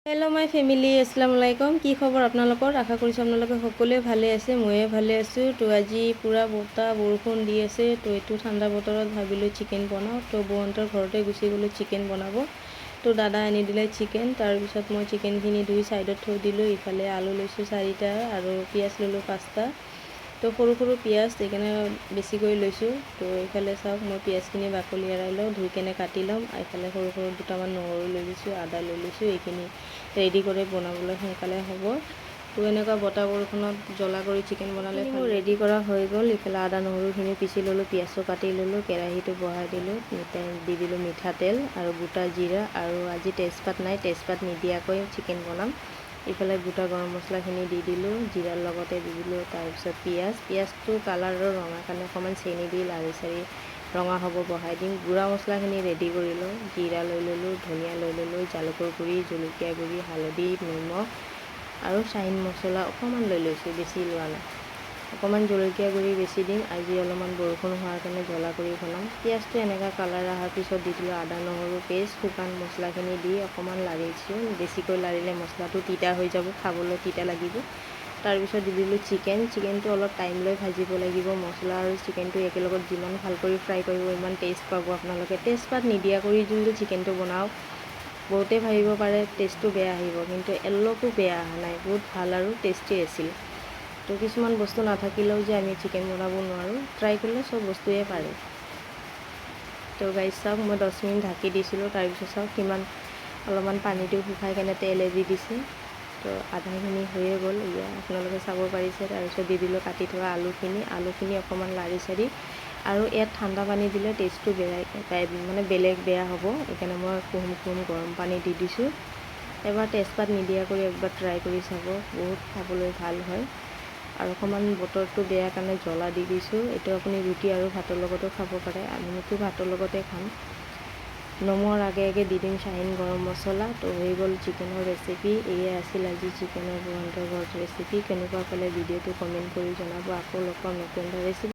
Hello' মাই family, আসসালামু আলাইকুম। কি খবৰ আপোনালোকৰ? আশা কৰিছোঁ আপোনালোকে সকলোৱে ভালে আছে। ময়ে ভালে আছোঁ। তো আজি পূৰা বতাহ বৰষুণ দি আছে। তো এইটো ঠাণ্ডা বতৰত ভাবিলোঁ চিকেন বনাওঁ। তো বৌহঁতৰ ঘৰতে গুচি গ'লোঁ চিকেন বনাব। তো দাদা আনি দিলে চিকেন। তাৰপিছত মই চিকেনখিনি ধুই ছাইডত থৈ দিলোঁ। ইফালে আলু লৈছোঁ 4টা আৰু পিঁয়াজ ল'লোঁ 5টা। তো সৰু সৰু পিঁয়াজ সেইকাৰণে বেছিকৈ লৈছোঁ। তো এইফালে চাওক, মই পিঁয়াজখিনি বাকলি এৰাই লওঁ, ধুই কেনে কাটি ল'ম। এইফালে সৰু সৰু দুটামান নহৰু লৈ লৈছোঁ, আদা লৈ লৈছোঁ। এইখিনি ৰেডি কৰি বনাবলৈ সোনকালে হ'ব। তো এনেকুৱা বতাহ বৰষুণত জ্বলা কৰি চিকেন বনালে মোৰ ৰেডি কৰা হৈ গ'ল। ইফালে আদা নহৰুখিনি পিচি ল'লোঁ, পিঁয়াজো কাটি ল'লোঁ, কেৰাহীটো বহাই দিলোঁ, দি দিলোঁ মিঠাতেল আৰু গোটা জিৰা, আৰু আজি তেজপাত নাই, তেজপাত নিদিয়াকৈ চিকেন বনাম। ইফালে গোটা গৰম মছলাখিনি দি দিলোঁ, জিৰাৰ লগতে দি দিলোঁ। তাৰপিছত পিঁয়াজটো কালাৰৰ ৰঙা কাৰণে অকণমান চেনি দি লাৰি চাৰি ৰঙা হ'ব বহাই দিম। গুড়া মছলাখিনি ৰেডি কৰি লওঁ। জিৰা লৈ ল'লোঁ, ধনিয়া লৈ ল'লোঁ, জালুকৰ গুড়ি, জলকীয়া গুড়ি, হালধি, নিমখ আৰু চাইন মছলা অকণমান লৈ লৈছোঁ, বেছি লোৱা নাই। অকণমান জলকীয়া গুড়ি বেছি দিম, আজি অলপমান বৰষুণ হোৱাৰ কাৰণে জ্বলা কৰি বনাম। পিঁয়াজটো এনেকুৱা কালাৰ অহাৰ পিছত দি দিলোঁ আদা নহৰু পেষ্ট, শুকান মছলাখিনি দি অকণমান লাৰিছোঁ। বেছিকৈ লাৰিলে মছলাটো তিতা হৈ যাব, খাবলৈ তিতা লাগিব। তাৰপিছত দি দিলোঁ চিকেনটো অলপ টাইম লৈ ভাজিব লাগিব। মছলা আৰু চিকেনটো একেলগত যিমান ভাল কৰি ফ্ৰাই কৰিব ইমান টেষ্ট পাব আপোনালোকে। তেজপাত নিদিয়া কৰি যদি চিকেনটো বনাওঁ, বহুতে ভাবিব পাৰে টেষ্টটো বেয়া আহিব, কিন্তু অলপো বেয়া অহা নাই, বহুত ভাল আৰু টেষ্টি আছিল। তো কিছুমান বস্তু নাথাকিলেও যে আমি চিকেন বনাব নোৱাৰোঁ, ট্ৰাই কৰিলে চব বস্তুৱে পাৰে। তো গাইজ চাওক, মই 10 মিনিট ঢাকি দিছিলোঁ। তাৰপিছত চাওক কিমান অলপমান পানীটো শুকাই কেনে তেল এৰি দিছে। তো আধাখিনি হৈয়ে গ'ল, এতিয়া আপোনালোকে চাব পাৰিছে। তাৰপিছত দি দিলোঁ কাটি থকা আলুখিনি অকণমান লাৰি চাৰি, আৰু ইয়াত ঠাণ্ডা পানী দিলে টেষ্টটো বেলেগ বেয়া হ'ব। সেইকাৰণে মই কুহুম গৰম পানী দি দিছোঁ। এবাৰ তেজপাত নিদিয়া কৰি একবাৰ ট্ৰাই কৰি চাব, বহুত খাবলৈ ভাল হয়। আৰু অকণমান বতৰটো বেয়া কাৰণে জ্বলা দি দিছোঁ। এইটো আপুনি ৰুটি আৰু ভাতৰ লগতো খাব পাৰে, আমিতো ভাতৰ লগতে খাম। নমোৱাৰ আগে দি দিম চাহীন গৰম মছলা। তো হৈ গ'ল চিকেনৰ ৰেচিপি। এয়ে আছিল আজি চিকেনৰ বৌহঁতৰ ঘৰত ৰেচিপি। কেনেকুৱা পালে ভিডিঅ'টো কমেণ্ট কৰি জনাব। আকৌ লগ পাম নতুন এটা ৰেচিপি।